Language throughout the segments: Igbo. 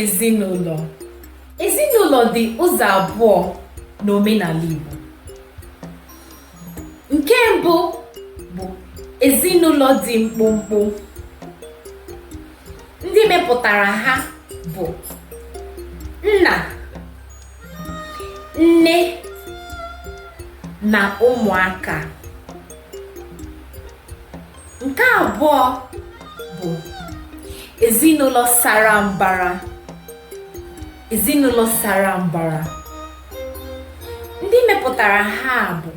ezinụlọ. Ezinụlọ dị ụzọ abụọ n'omenala Igbo. Nke mbụ bụ ezinụlọ dị mkpụmkpụ. Ndị mepụtara ha bụ nna, nne na ụmụaka. Nke abụọ bụ ezinụlọ sara mbara. Ezinụlọ sara mbara. Ndị mepụtara ha bụ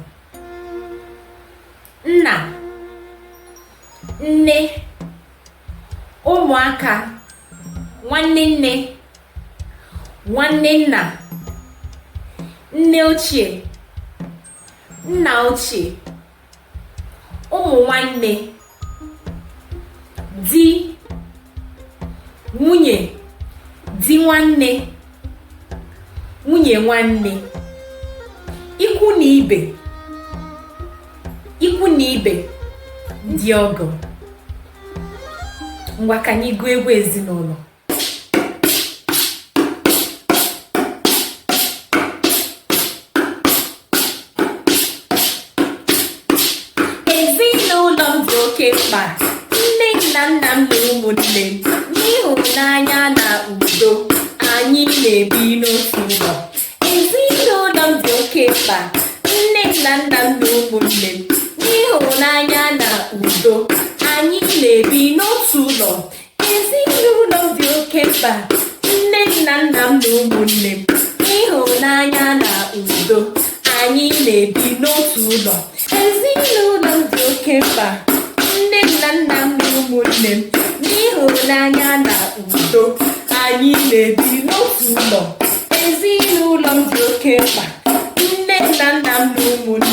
nna, nne, ụmụaka, nwanne nne, nwanne nna, nne ochie, nna ochie, ụmụ nwanne, di, nwunye, di nwanne, nwunye nwanne, ikwu na ibe, ikwu na ibe, ndị ọgọ. Ngwa ka anyị gụọ egwu ezinụlọ. Ezinụlọ m dị oke mkpa. Nne na nna m na ụmụnne m, n'ịhụnanya na udo, anyị na-ebi n'otu ụlọ. Ezinụlọ m dị oke mkpa. Nne na nna m na ụmụnne m, n'ịhụnanya na udo, anyị na-ebi n'otu ụlọ. Ezinụlọ m dị oke mkpa. Nne na nna m na ụmụnne m, n'ịhụnanya na udo, anyị na-ebi n'otu ụlọ. Ezinụlọ m dị oke mkpa. Nne na nna m na ụmụnne m, n'ịhụnanya na udo, anyị na-ebi n'otu ụlọ. Ezinụlọ m dị oke mkpa. Nne na nna m na ụmụnne